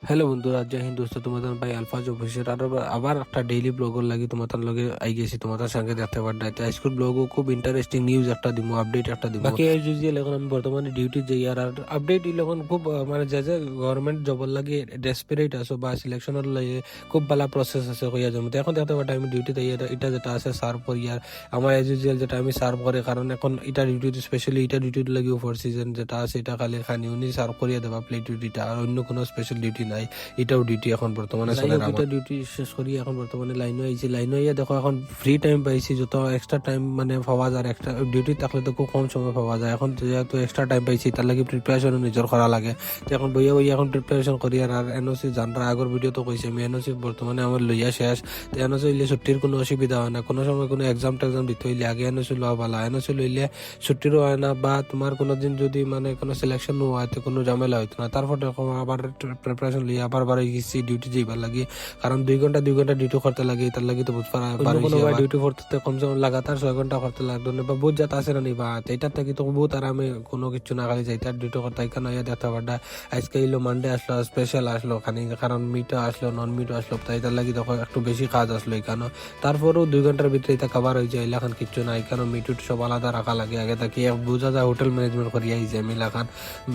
Hello বন্ধুরা, জয় হিন্দ দোস্ত। তোমাদের ভাই আলফাজ অফিসের আবার একটা ডেইলি ব্লগের লাগি তোমাদের লগে আই গেছি। তোমাদের সঙ্গে দেখতে পারডা আজকের ব্লগও খুব ইন্টারেস্টিং নিউজ একটা দিব, আপডেট একটা দিব। বাকি এই ইউজুয়াল এখন আমি বর্তমানে ডিউটি যাই আর আপডেট এখন খুব মানে যে গভর্নমেন্ট জবর লাগে ডেসপারেট আছো বা সিলেকশনের লাগে খুব ভালো প্রসেস আছে হইয়া জমতে। এখন দেখতে পারডা আমি ডিউটিতে এটা যেটা আছে সার্ভ করি আর আমার এজ ইউজুয়াল যেটা আমি সার্ভ করে, কারণ এখন এটা ডিউটি স্পেশালি এটা ডিউটির লাগে ফোর সিজন যেটা আছে এটা খালি খানি উনি সার্ভ করিয়া দেবা প্লেট ডিউটিটা, আর অন্য কোনো স্পেশাল ডিউটি নাই। এটাও ডিউটি এখন বর্তমানে চলে। এটা ডিউটি শেষ করি এখন বর্তমানে লাইনে আইছি। লাইনে আইয়া দেখো এখন ফ্রি টাইম পাইছি, যত এক্সট্রা টাইম মানে পাওয়া যায়। এক্সট্রা ডিউটি থাকলে তো খুব কম সময় পাওয়া যায়। এখন যেহেতু এক্সট্রা টাইম পাইছি তার লাগে প্রিপারেশনও নিজের করা লাগে। তো এখন বইয়া বইয়া এখন প্রিপারেশন করি। আর এনওসি জানরা আগর ভিডিও তো কইছি আমি, এনওসি বর্তমানে আমার লইয়া শেষ। তো এনওসি হইলে ছুটির কোনো অসুবিধা হয় না। কোনো সময় কোনো এক্সাম টেক্সাম দিতে হইলে আগে এনওসি লওয়া ভালো। এনওসি লইলে ছুটিরও হয় না, বা তোমার কোনো দিন যদি মানে কোনো সিলেকশন হয় তো কোনো ঝামেলা হইতো না। তারপর আবার প্রিপারেশন লিয়ে আবার গেছি ডিউটি যাইবার লাগে, কারণ 2 ঘন্টা ডিউটি করতে লাগে। তার লাগে তো বুঝতে ডিউটি করতে কমসে কম লাগাতার 6 ঘন্টা করতে লাগতো না, বা বহুত যাত আছে না বা এটার থেকে তো বহুত আরামে কোনো কিছু না খালি যাইতে ডিউটি করতে এখানে দেখতে পারটা। আজকে এলো মানডে আসলো, স্পেশাল আসলো খানি, কারণ মিটও আসলো নন মিটও আসলো, তাই তার লাগে তখন একটু বেশি কাজ আসলো এখানে। তারপরেও 2 ঘন্টার ভিতরে এটা কভার হয়ে যায়। এলাকান কিচ্ছু না, এখানে মিটুট সব আলাদা রাখা লাগে। আগে থাকি বোঝা যায় হোটেল ম্যানেজমেন্ট করিয়া আইছে আমি এলাকান।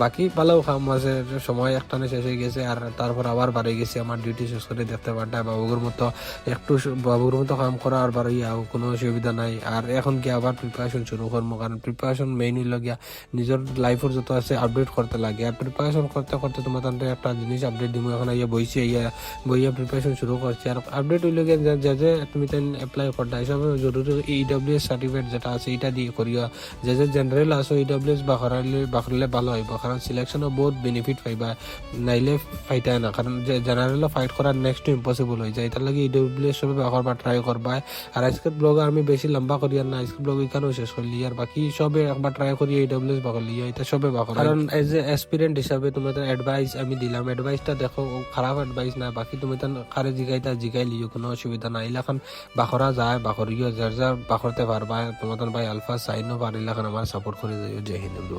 বাকি ভালো কাম আছে, সময় একটানে শেষ হয়ে গেছে। আর তারপর আবার বাড়ি গেছি আমার ডিউটি শেষ করে দেখতে পারটা বাবুর মতো একটু বাবুর মতো কাম করা আর বাড়ি কোনো অসুবিধা নাই। আর এখন কি আবার প্রিপারেশন শুরু করবো, কারণ প্রিপারেশন মেইন হইল গিয়া নিজের লাইফের যত আছে আপডেট করতে লাগে। আর প্রিপারেশন করতে করতে তোমার তাদের একটা জিনিস আপডেট দিব। এখন ইয়ে বইছি বইয়া প্রিপারেশন শুরু করছি। আর আপডেট হইল গিয়া যে তুমি এপ্লাই করতে হিসাবে জরুরি ইডব্লিউএস সার্টিফিকেট যেটা আছে এটা দিয়ে করিয়া। যে জেনারেল আছো ইডব্লিউএস বাকরালে ভালো হইব, কারণ সিলেকশনও বহুত বেনিফিট পাইবা, নাইলে ফাইটায় না। কারণ যে জেনারেলও ফাইট করার নেক্সট ইম্পসিবল হয়ে যায়। তার লাগে ইডব্লিউএস সবে বাকরবার ট্রাই করবা। আর আজকের ব্লগ আমি বেশি লম্বা করি আর না, আজকের ব্লগ এখানেও শেষ করলি। আর বাকি সবে একবার ট্রাই করি ইডব্লিউএস বাকরলি, এটা সবে বাকর। কারণ এজ এ এক্সপিরিয়েন্স হিসাবে তোমাদের অ্যাডভাইস আমি দিলাম, অ্যাডভাইসটা দেখো খারাপ অ্যাডভাইস না। বাকি তুমি কারে জিগাই লিও, কোনো অসুবিধা নাই। এলাকান বাকরা যায় বাকরিও যার যার বাকরতে পারবা। তোমাদের ভাই আলফা সাইনও পার এলাকান আমার সাপোর্ট করে যাইও। জয় হিন্দ।